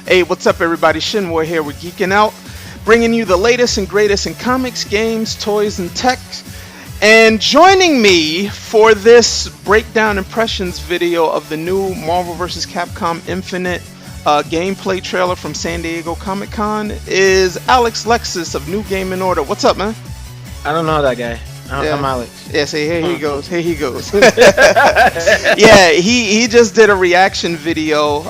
Hey, what's up, everybody? Shinwar here with Geek-N-OUT, bringing you the latest and greatest in comics, games, toys, and tech. And joining me for this breakdown impressions video of the new Marvel vs. Capcom Infinite gameplay trailer from San Diego Comic-Con is Alexlexus of NewGamingOrder. What's up, man? I don't know that guy. I'm Alex. Yeah, say here he goes. Here he goes. Yeah, he just did a reaction video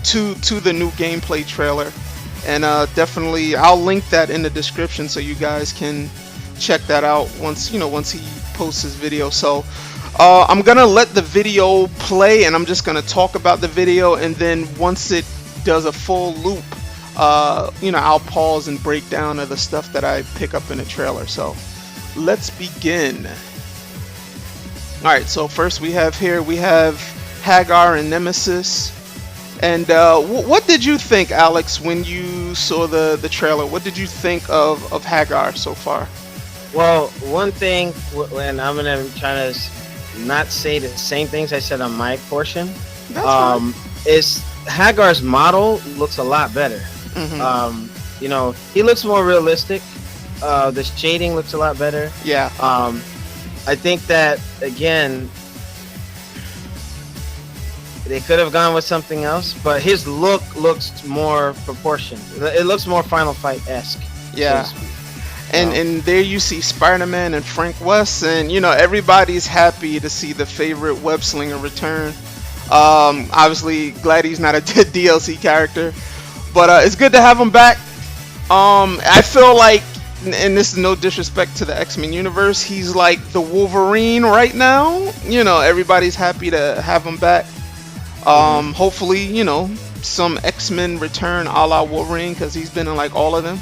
to the new gameplay trailer, and definitely I'll link that in the description so you guys can check that out once he posts his video. So I'm gonna let the video play, and I'm just gonna talk about the video, and then once it does a full loop, I'll pause and break down of the stuff that I pick up in the trailer. So let's begin. Alright, so first we have Hagar and Nemesis. And what did you think, Alex, when you saw the trailer? What did you think of Hagar so far? Well, one thing, and I'm going to try to not say the same things I said on my portion, is Hagar's model looks a lot better. Mm-hmm. He looks more realistic. The shading looks a lot better. Yeah. I think that, again, they could have gone with something else, but his look looks more proportioned. It looks more Final Fight-esque. Yeah. And there you see Spider-Man and Frank West, and everybody's happy to see the favorite web slinger return. Obviously glad he's not a DLC character, but it's good to have him back. I feel like, and this is no disrespect to the X-Men universe, he's like the Wolverine right now. Everybody's happy to have him back. Hopefully, some X-Men return a la Wolverine, because he's been in like all of them.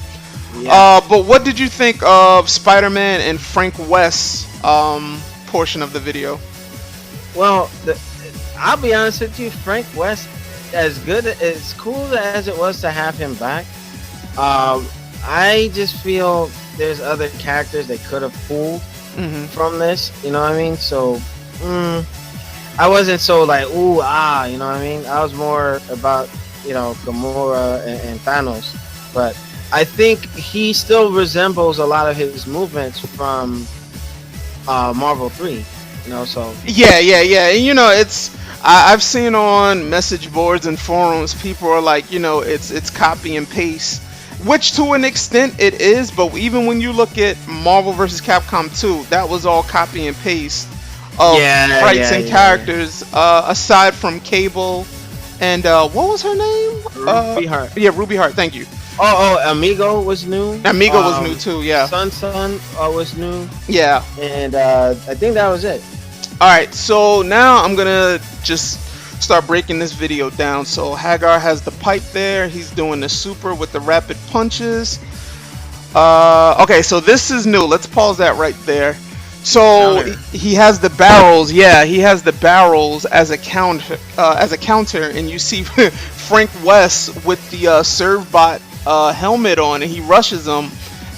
Yeah. But what did you think of Spider-Man and Frank West's portion of the video? Well, I'll be honest with you, Frank West, as cool as it was to have him back, I just feel there's other characters they could have pulled from this. You know what I mean? So, I wasn't so like, ooh, you know what I mean? I was more about, Gamora and Thanos. But I think he still resembles a lot of his movements from Marvel 3. So. Yeah. And, it's, I've seen on message boards and forums, people are like, it's copy and paste. Which to an extent it is, but even when you look at Marvel vs. Capcom 2, that was all copy and paste of sprites and characters, aside from Cable and what was her name? Ruby Heart. Yeah, Ruby Heart. Thank you. Amigo was new. Amigo was new too. Yeah. Sun was new. Yeah. And I think that was it. All right. So now I'm gonna just start breaking this video down. So Hagar has the pipe there. He's doing the super with the rapid punches. Okay, so this is new. Let's pause that right there. So he has the barrels. Yeah, he has the barrels as a counter. And you see Frank West with the Servbot helmet on, and he rushes him,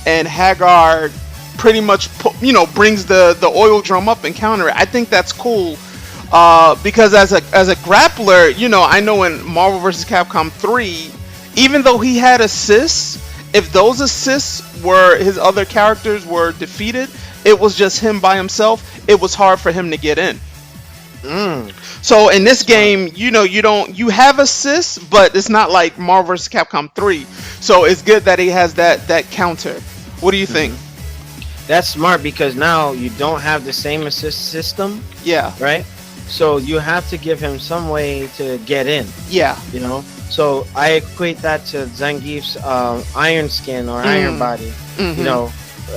and Hagar pretty much brings the oil drum up and counter it. I think that's cool. Because as a grappler, I know in Marvel vs. Capcom 3, even though he had assists, if those assists were his other characters were defeated, it was just him by himself. It was hard for him to get in. So in this game, you have assists, but it's not like Marvel vs. Capcom 3. So it's good that he has that counter. What do you think? That's smart, because now you don't have the same assist system. Yeah. Right? So you have to give him some way to get in. Yeah. So I equate that to Zangief's Iron Skin or Iron Body.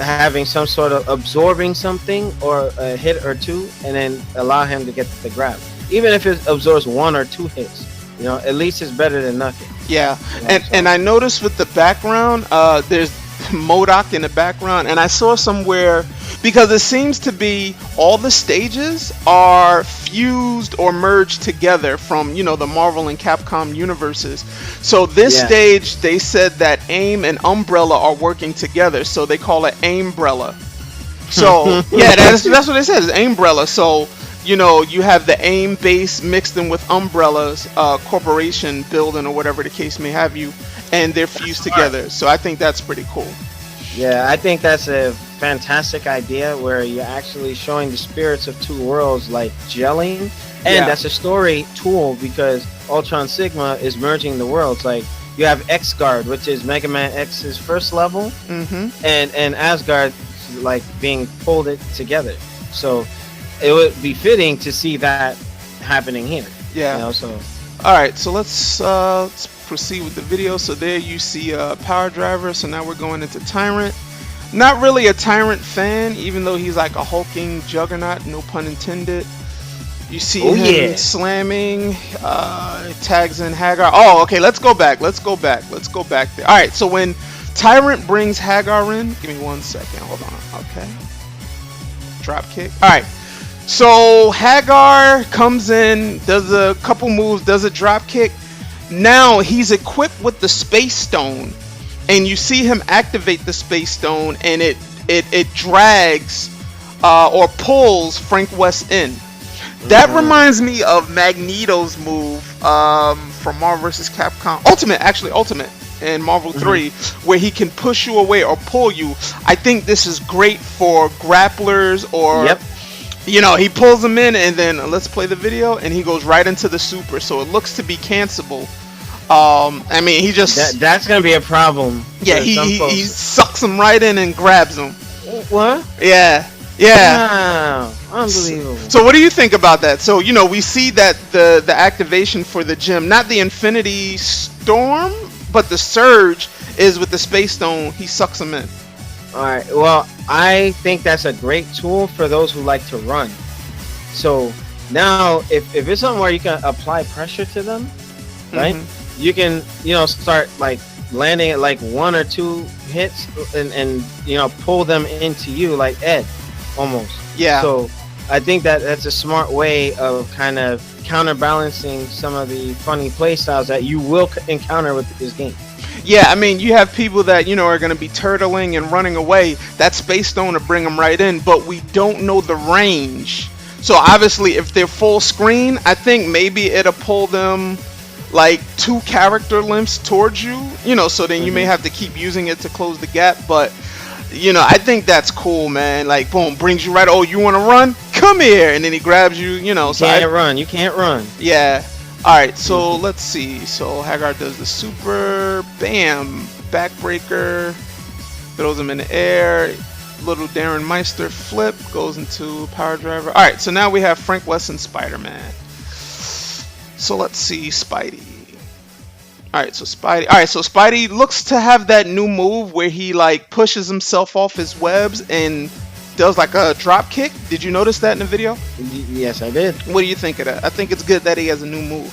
Having some sort of absorbing something or a hit or two, and then allow him to get the grab. Even if it absorbs 1 or 2 hits, at least it's better than nothing. Yeah. And I noticed with the background, there's MODOK in the background, and I saw somewhere, because it seems to be all the stages are fused or merged together from the Marvel and Capcom universes. So this stage, they said that AIM and Umbrella are working together, so they call it AIMbrella. So yeah, that's what they said, is AIMbrella. So you know, you have the AIM base mixed in with Umbrella's corporation building or whatever the case may have you, and they're fused together. So I think that's pretty cool. Yeah, I think that's a fantastic idea where you're actually showing the spirits of two worlds like gelling, and that's a story tool because Ultron Sigma is merging the worlds. Like you have X-Guard, which is Mega Man X's first level, and Asgard like being pulled it together. So it would be fitting to see that happening here. Yeah. You know, so all right, so let's proceed with the video. So there you see Power Driver. So now we're going into Tyrant. Not really a Tyrant fan, even though he's like a hulking juggernaut, no pun intended. You see him slamming, tags in Hagar. Oh, okay, let's go back there. All right, so when Tyrant brings Hagar in, give me 1 second, hold on. Okay, drop kick. All right, so Hagar comes in, does a couple moves, does a drop kick. Now he's equipped with the Space Stone, and you see him activate the Space Stone, and it drags or pulls Frank West in. That reminds me of Magneto's move from Marvel vs. Capcom Ultimate in Marvel 3, where he can push you away or pull you. I think this is great for grapplers or you know, he pulls them in, and then let's play the video, and he goes right into the super, so it looks to be cancelable. I mean, he just that's gonna be a problem. Yeah, he sucks him right in and grabs him. What? Yeah. Wow, unbelievable. So what do you think about that? So, you know, we see that the activation for the gem, not the Infinity Storm, but the Surge is with the Space Stone. He sucks them in. Alright, well, I think that's a great tool for those who like to run. So now, if it's something where you can apply pressure to them, right? You can, you know, start like landing at like 1 or 2 hits and you know, pull them into you like Ed. Almost. Yeah. So I think that's a smart way of kind of counterbalancing some of the funny play styles that you will encounter with this game. Yeah, I mean, you have people that, you know, are going to be turtling and running away. That Space Stone to bring them right in, but we don't know the range. So obviously, if they're full screen, I think maybe it'll pull them like 2 character lengths towards you. You know, so then you may have to keep using it to close the gap, but you know, I think that's cool, man. Like, boom, brings you right. Oh, you want to run? Come here, and then he grabs you. You know, you can't run. You can't run. Yeah. All right. So let's see. So Hagar does the super, bam, backbreaker, throws him in the air. Little Darren Meister flip goes into Power Driver. All right. So now we have Frank West and Spider-Man. So let's see, Spidey. Alright, so Spidey looks to have that new move where he like pushes himself off his webs and does like a drop kick. Did you notice that in the video? Yes, I did. What do you think of that? I think it's good that he has a new move.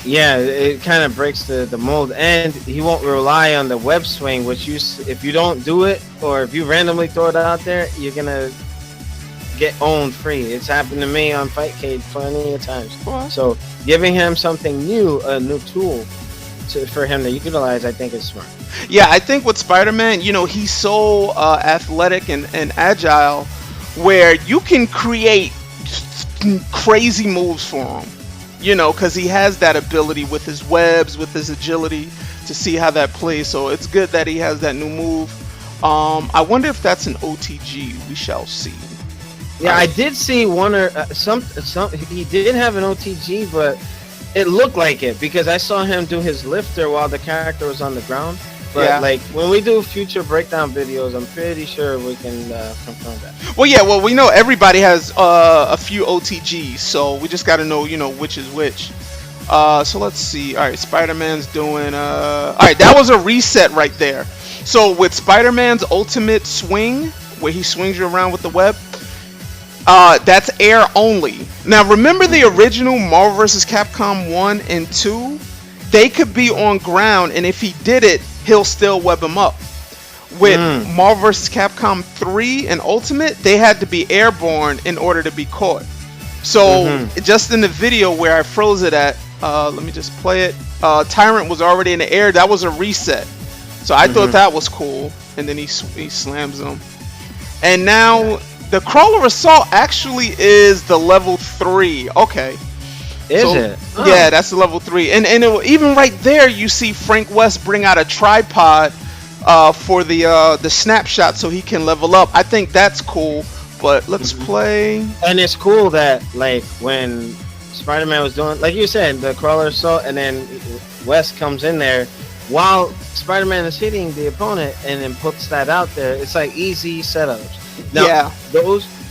Yeah, it kind of breaks the mold, and he won't rely on the web swing, which if you don't do it or if you randomly throw it out there, you're gonna get owned free. It's happened to me on Fightcade plenty of times. So giving him something new, a new tool for him to utilize, I think is smart. Yeah, I think with Spider-Man, you know, he's so athletic and agile where you can create crazy moves for him, you know, because he has that ability with his webs, with his agility to see how that plays. So it's good that he has that new move. I wonder if that's an OTG. We shall see. Yeah, I did see one or some he did have an OTG, but it looked like it because I saw him do his lifter while the character was on the ground. But like when we do future breakdown videos, I'm pretty sure we can confirm that. Well, yeah, well, we know everybody has a few OTGs, so we just got to know, you know, which is which. So let's see. All right, Spider-Man's doing. All right, that was a reset right there. So with Spider-Man's ultimate swing, where he swings you around with the web, that's air only. Now remember the original Marvel vs. Capcom 1 and 2? They could be on ground, and if he did it, he'll still web him up. With Marvel vs. Capcom 3 and Ultimate, they had to be airborne in order to be caught. So just in the video where I froze it at, let me just play it. Tyrant was already in the air. That was a reset. So I thought that was cool. And then he slams him. And now the Crawler Assault actually is the level 3. Okay. Is it? Oh. Yeah, that's the level 3. And even right there, you see Frank West bring out a tripod for the snapshot so he can level up. I think that's cool. But let's play. And it's cool that like when Spider-Man was doing, like you said, the Crawler Assault, and then West comes in there while Spider-Man is hitting the opponent and then puts that out there. It's like easy setups. Now, yeah.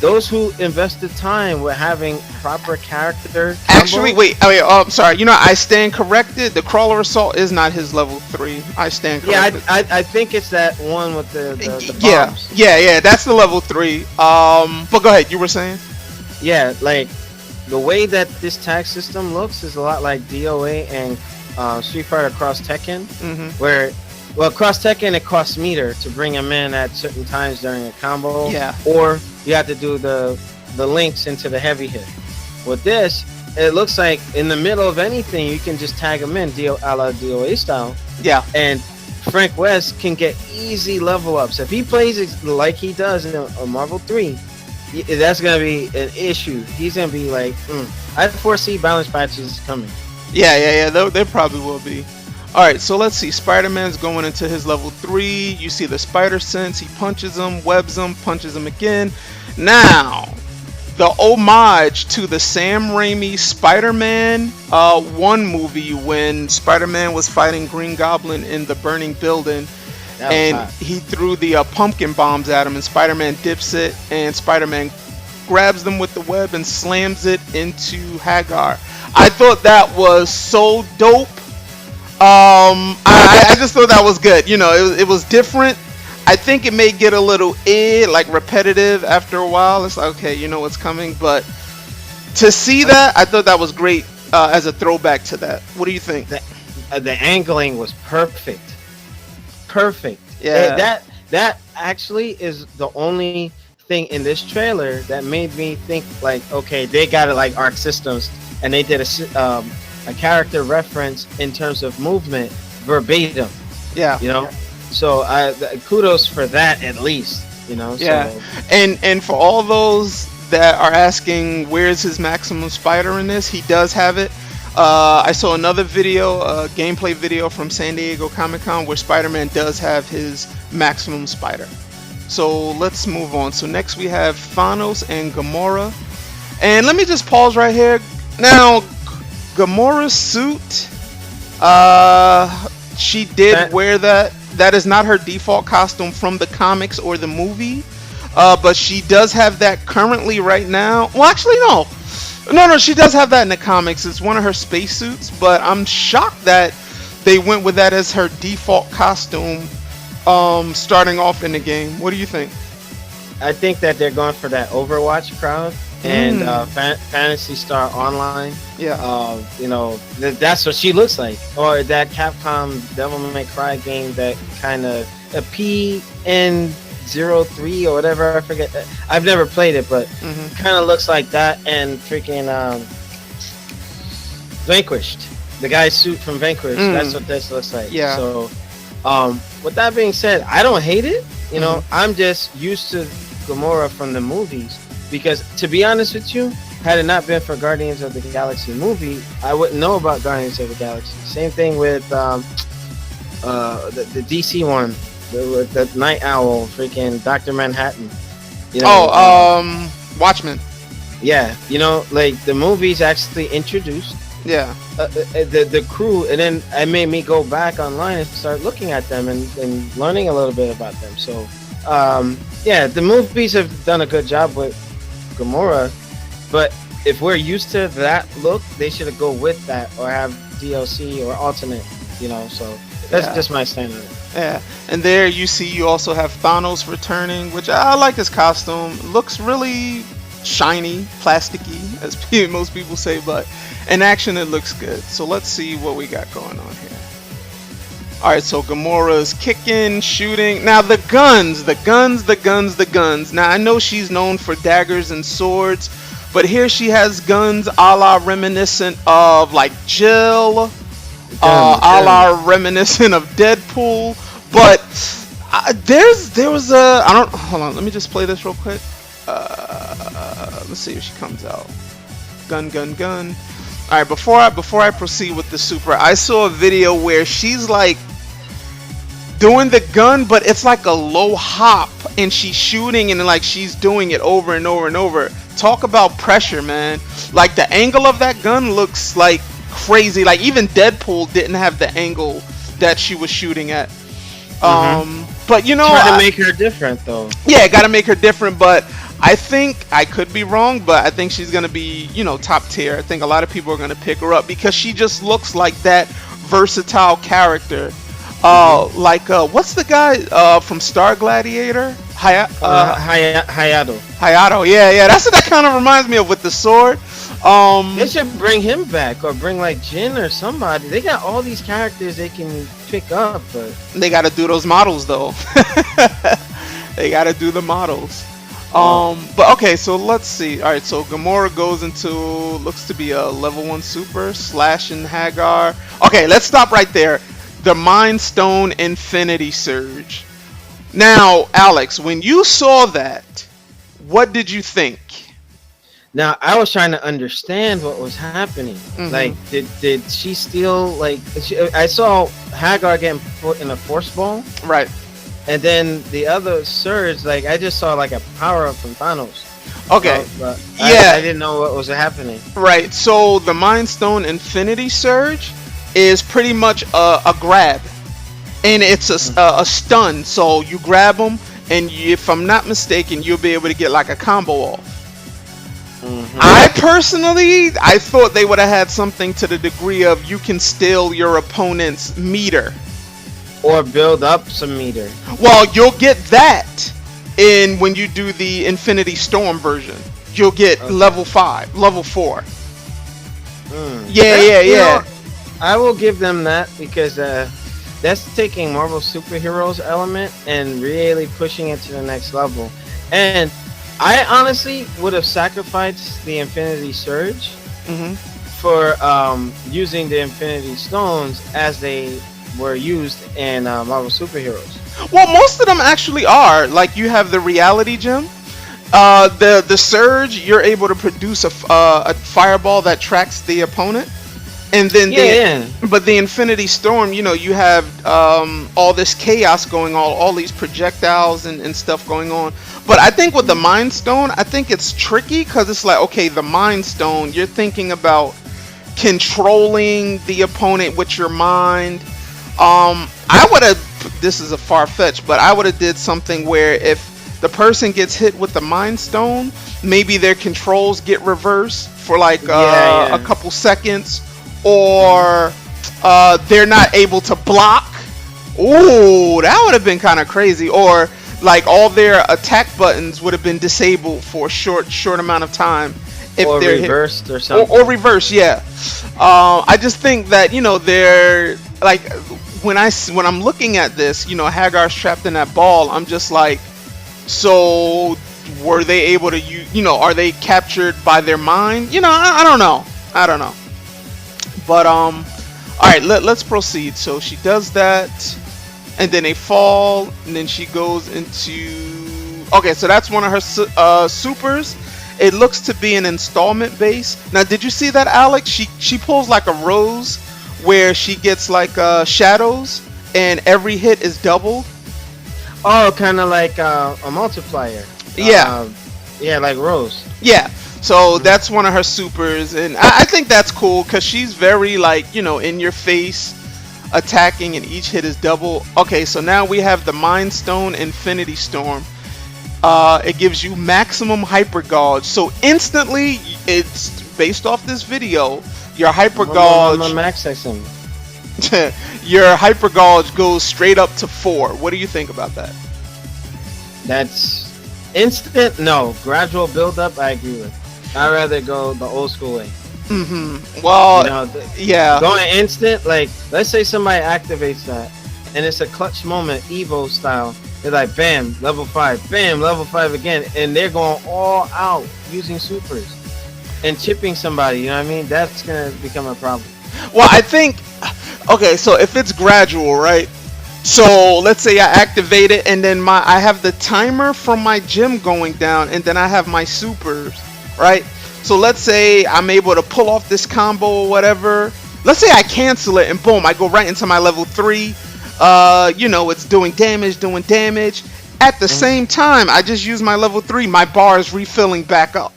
Those who invested time with having proper character. Actually, wait. I'm sorry. You know, I stand corrected. The Crawler Assault is not his level 3. I stand corrected. Yeah, I think it's that one with the bombs. Yeah. That's the level 3. But go ahead. You were saying? Yeah, like the way that this tag system looks is a lot like DOA and Street Fighter Cross Tekken, where. Well, Cross Tekken, it costs meter to bring him in at certain times during a combo. Yeah. Or you have to do the links into the heavy hit. With this, it looks like in the middle of anything, you can just tag him in, a la DOA style. Yeah. And Frank West can get easy level ups. If he plays it like he does in a Marvel 3, that's going to be an issue. He's going to be like, I foresee balance patches coming. Yeah. There probably will be. Alright, so let's see. Spider-Man's going into his level 3. You see the spider sense. He punches him, webs him, punches him again. Now, the homage to the Sam Raimi Spider-Man 1 movie when Spider-Man was fighting Green Goblin in the burning building. And he threw the pumpkin bombs at him, and Spider-Man dips it, and Spider-Man grabs them with the web and slams it into Hagar. I thought that was so dope. I just thought that was good. You know, it was different. I think it may get a little like repetitive after a while. It's like, okay, you know what's coming. But to see that, I thought that was great as a throwback to that. What do you think? The angling was perfect. Yeah. That actually is the only thing in this trailer that made me think like, okay, they got it like Arc Systems, and they did a character reference in terms of movement verbatim. Yeah. You know, so kudos for that at least. You know. Yeah. So. And for all those that are asking where's his maximum spider in this, he does have it. I saw another video, a gameplay video from San Diego Comic-Con where Spider-Man does have his maximum spider. So let's move on. So next we have Thanos and Gamora. And let me just pause right here. Now, Gamora's suit, she did wear that. That is not her default costume from the comics or the movie. But she does have that currently right now. Well, actually, no, she does have that in the comics. It's one of her spacesuits, but I'm shocked that they went with that as her default costume starting off in the game. What do you think? I think that they're going for that Overwatch crowd and Phantasy Star Online. Yeah. You know, that's what she looks like. Or that Capcom Devil May Cry game that kind of a PN03 or whatever, I forget. I've never played it, but kind of looks like that. And freaking Vanquished, the guy's suit from Vanquished. That's what this looks like. Yeah. So with that being said, I don't hate it. You know, I'm just used to Gamora from the movies, because to be honest with you, had it not been for Guardians of the Galaxy movie, I wouldn't know about Guardians of the Galaxy. Same thing with the DC one, the Night Owl, freaking Dr. Manhattan. You know, Watchmen. Yeah, you know, like the movies actually introduced the crew, and then it made me go back online and start looking at them and learning a little bit about them. So yeah, the movies have done a good job with Gamora, but if we're used to that look, they should go with that or have DLC or alternate, you know. So that's just my stand on it. Yeah, and there you also have Thanos returning, which I like his costume. Looks really shiny, plasticky, as most people say, but in action it looks good. So let's see what we got going on here. Alright, so Gamora's kicking, shooting. Now the guns. Now I know she's known for daggers and swords, but here she has guns a la reminiscent of like Jill, a la reminiscent of Deadpool. But hold on, let me just play this real quick. let's see if she comes out. Gun, gun, gun. All right, before I proceed with the super, I saw a video where she's like doing the gun, but it's like a low hop, and she's shooting, and like she's doing it over and over and over. Talk about pressure, man. Like the angle of that gun looks like crazy. Like even Deadpool didn't have the angle that she was shooting at. But you know, trying to make her different though. Yeah, gotta make her different. But I think I could be wrong, but I think she's gonna be, you know, top tier. I think a lot of people are gonna pick her up because she just looks like that versatile character. What's the guy from Star Gladiator? Hayato. Hayato, yeah, that's what that kind of reminds me of with the sword. They should bring him back, or bring like Jin or somebody. They got all these characters they can pick up, but they got to do those models though. They got to do the models. But okay, so let's see. All right, so Gamora goes into, looks to be a level 1 super, slashing Hagar. Okay, let's stop right there. The Mind Stone Infinity Surge. Now, Alex, when you saw that, what did you think? Now, I was trying to understand what was happening. Like, did she steal, like, I saw Hagar getting put in a force ball. Right. And then the other surge, like, I just saw, like, a power-up from Thanos. Okay. Yeah. I didn't know what was happening. Right. So, the Mind Stone Infinity Surge is pretty much a grab. And it's a stun. So, you grab them, and if I'm not mistaken, you'll be able to get, like, a combo off. I thought they would have had something to the degree of you can steal your opponent's meter. Or build up some meter. Well, you'll get that when you do the Infinity Storm version. You'll get level 5, level 4. Yeah. You know, I will give them that because that's taking Marvel superheroes element and really pushing it to the next level. And I honestly would have sacrificed the Infinity Surge for using the Infinity Stones as they were used in Marvel superheroes. Well, most of them actually are. Like, you have the Reality Gem. The Surge, you're able to produce a fireball that tracks the opponent. And then but the Infinity Storm, you know, you have all this chaos going on, all these projectiles and stuff going on. But I think with the Mind Stone, I think it's tricky because it's like, okay, the Mind Stone, you're thinking about controlling the opponent with your mind. I would have, this is a far-fetched, but I would have did something where if the person gets hit with the Mind Stone, maybe their controls get reversed for like a couple seconds, or they're not able to block. Ooh, that would have been kind of crazy. Or like all their attack buttons would have been disabled for a short amount of time if or they're reversed hit. Or something. Or reverse, yeah. I just think that, you know, they're like, when I'm looking at this, you know, Hagar's trapped in that ball, I'm just like, so were they able to, you know, are they captured by their mind? You know, I don't know. But all right, let's proceed. So she does that, and then they fall, and then she goes into, okay, so that's one of her supers. It looks to be an installment base. Now, did you see that, Alex? She pulls like a rose where she gets like shadows, and every hit is doubled. Oh, kind of like a multiplier. Yeah. Yeah, like Rose. Yeah. So that's one of her supers, and I think that's cool because she's very, like, you know, in your face attacking, and each hit is double. Okay, so now we have the Mind Stone Infinity Storm. It gives you maximum hyper gauge. So instantly, it's based off this video, your hyper gauge. Your hyper gauge goes straight up to 4. What do you think about that? That's instant. No, gradual build up. I agree with. I'd rather go the old school way. Well, you know, yeah. Going instant, like, let's say somebody activates that, and it's a clutch moment, Evo style. They're like, bam, level 5, bam, level 5 again, and they're going all out using supers and chipping somebody. You know what I mean? That's gonna become a problem. Well, I think, okay, so if it's gradual, right? So let's say I activate it, and then I have the timer from my gym going down, and then I have my supers. right? So let's say I'm able to pull off this combo or whatever. Let's say I cancel it and boom, I go right into my level 3. You know, it's doing damage. At the same time, I just use my level 3. My bar is refilling back up.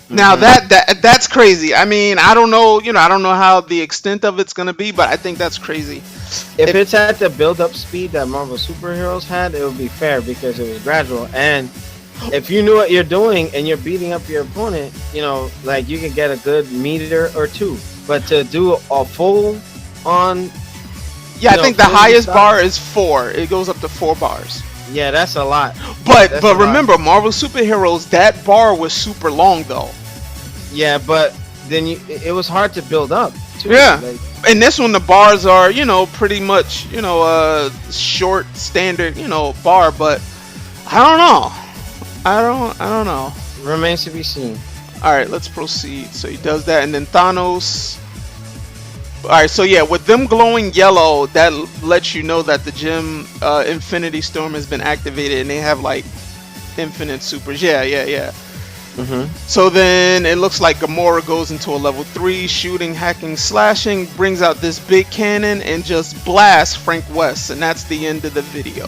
Now that's crazy. I mean, I don't know, you know, I don't know how the extent of it's gonna be, but I think that's crazy. If it's at the build-up speed that Marvel Superheroes had, it would be fair because it was gradual. And if you knew what you're doing and you're beating up your opponent, you know, like you can get a good meter or two. But to do a full on, yeah, I think the highest bar is 4. It goes up to 4 bars. Yeah, that's a lot. But remember, Marvel Superheroes, that bar was super long though. Yeah, but then it was hard to build up too. Yeah. Like, and this one, the bars are, you know, pretty much, you know, short, standard, you know, bar. But I don't know. I don't know. Remains to be seen. All right, let's proceed. So he does that, and then Thanos. All right, so yeah, with them glowing yellow, that lets you know that the gym Infinity Storm has been activated, and they have like infinite supers. Yeah. So then it looks like Gamora goes into a level 3, shooting, hacking, slashing, brings out this big cannon, and just blasts Frank West, and that's the end of the video.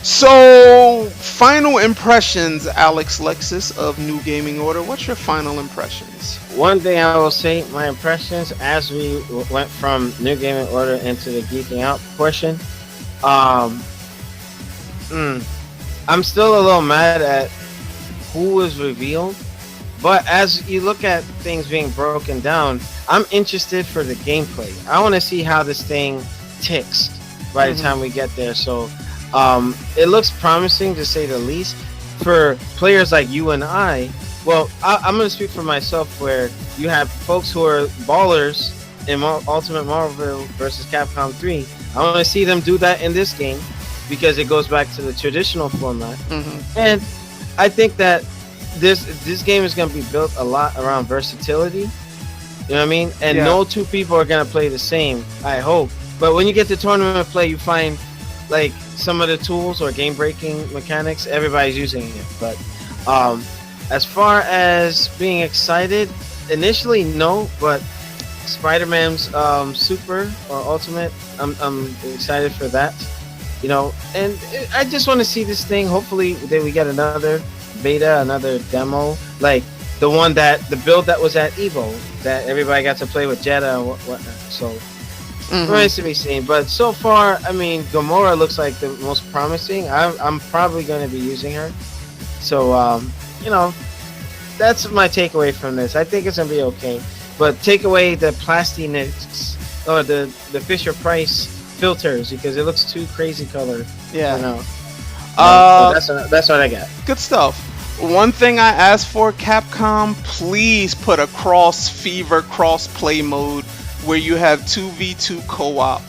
So, final impressions, Alexlexus of NewGamingOrder. What's your final impressions? One thing I will say, my impressions as we went from NewGamingOrder into the Geeking-Out portion. I'm still a little mad at who was revealed, but as you look at things being broken down, I'm interested for the gameplay. I want to see how this thing ticks by the time we get there. So it looks promising to say the least for players like you and I. Well, I'm going to speak for myself, where you have folks who are ballers in Ultimate Marvel vs. Capcom 3. I want to see them do that in this game because it goes back to the traditional format. And I think that this game is going to be built a lot around versatility. You know what I mean? And no two people are going to play the same, I hope. But when you get to tournament play, you find like some of the tools or game-breaking mechanics, everybody's using it. But as far as being excited, initially no, but Spider-Man's Super or Ultimate, I'm excited for that. You know, and I just want to see this thing. Hopefully that we get another beta, another demo, like the one the build that was at Evo that everybody got to play with Jetta and whatnot. So remains to be seen. But so far, I mean, Gamora looks like the most promising. I'm probably going to be using her. So you know, that's my takeaway from this. I think it's going to be okay. But take away the plastiness or the Fisher Price filters because it looks too crazy colored. Yeah. You know. That's what I got. Good stuff. One thing I asked for, Capcom, please put a cross play mode where you have 2v2 co-op.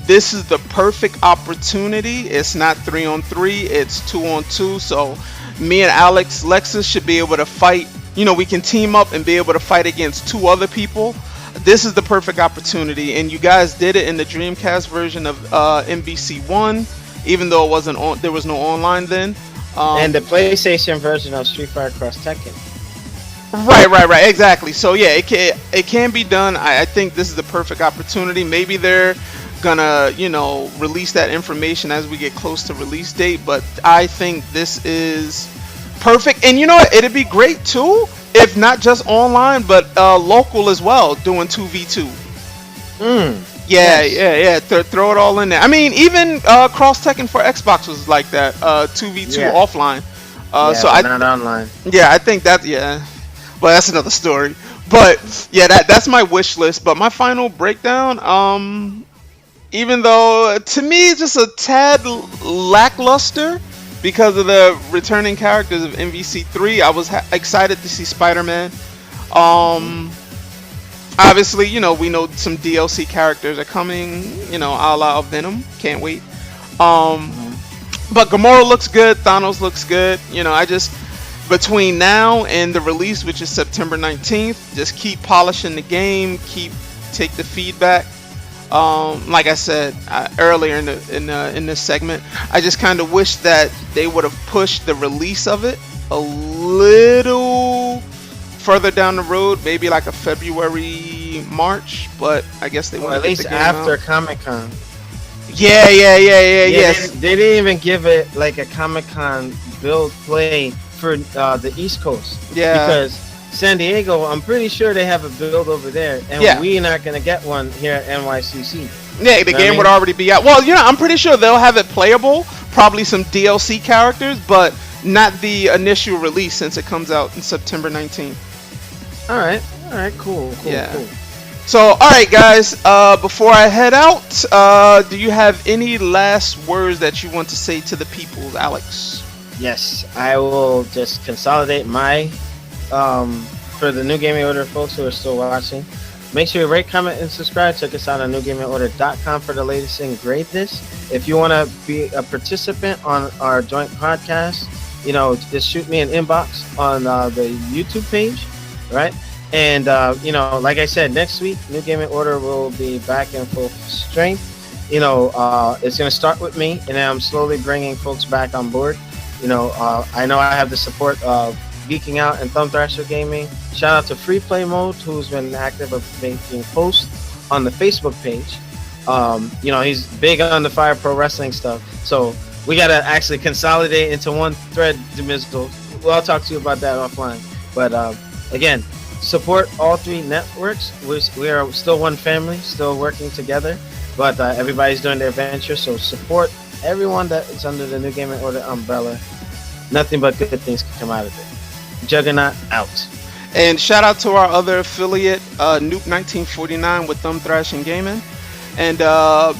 This is the perfect opportunity. It's not 3-on-3, it's 2-on-2. So me and Alexlexus should be able to fight. You know, we can team up and be able to fight against 2 other people. This is the perfect opportunity, and you guys did it in the Dreamcast version of MVC1, even though it wasn't on. There was no online then. And the PlayStation version of Street Fighter Cross Tekken. Right, exactly. So yeah, it can be done. I think this is the perfect opportunity. Maybe they're gonna, you know, release that information as we get close to release date, but I think this is perfect. And you know what? It'd be great too if not just online, but local as well, doing 2v2. Yeah. Throw it all in there. I mean, even Cross Tekken for Xbox was like that, 2v2 offline. So not online. Yeah, I think that. Yeah, but that's another story. But yeah, that's my wish list. But my final breakdown, even though to me it's just a tad lackluster because of the returning characters of MVC3, I was excited to see Spider-Man. Obviously, you know, we know some DLC characters are coming, you know, a la Venom. Can't wait. But Gamora looks good. Thanos looks good. You know, I just, between now and the release, which is September 19th, just keep polishing the game, take the feedback. Like I said earlier in this segment, I just kind of wish that they would have pushed the release of it a little further down the road, maybe like a February, March, but I guess they want to at least after Comic-Con. Yeah, yes. They didn't even give it like a Comic-Con build play for the East Coast. Yeah. Because San Diego, I'm pretty sure they have a build over there, and we're not gonna get one here at NYCC. Yeah, the game would already be out. Well, I'm pretty sure they'll have it playable, probably some DLC characters, but not the initial release since it comes out in September 19th. All right, cool. So, all right, guys. Before I head out, do you have any last words that you want to say to the people, Alex? Yes, I will just consolidate my for the New Gaming Order folks who are still watching. Make sure you rate, comment, and subscribe. Check us out on NewGamingOrder.com for the latest and greatest. If you want to be a participant on our joint podcast, just shoot me an inbox on the YouTube page, right? And like I said, next week New Gaming Order will be back in full strength. It's going to start with me, and then I'm slowly bringing folks back on board. I know I have the support of GEEK-N-OUT and Thumb Thrasher Gaming. Shout out to Free Play Mode, who's been active of making posts on the Facebook page. He's big on the Fire Pro Wrestling stuff. So we got to actually consolidate into one thread, Demizdo. Well, I'll talk to you about that offline. But again, support all three networks. We are still one family, still working together. But everybody's doing their venture. So support everyone that is under the New Gaming Order umbrella. Nothing but good things can come out of it. Juggernaut out. And shout out to our other affiliate, Nuke 1949 with Thumb Thrashing Gaming. And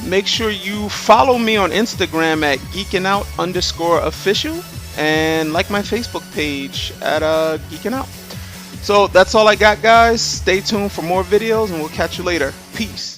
make sure you follow me on Instagram at GEEK-N-OUT_official and like my Facebook page at GEEK-N-OUT. So that's all I got, guys. Stay tuned for more videos and we'll catch you later. Peace.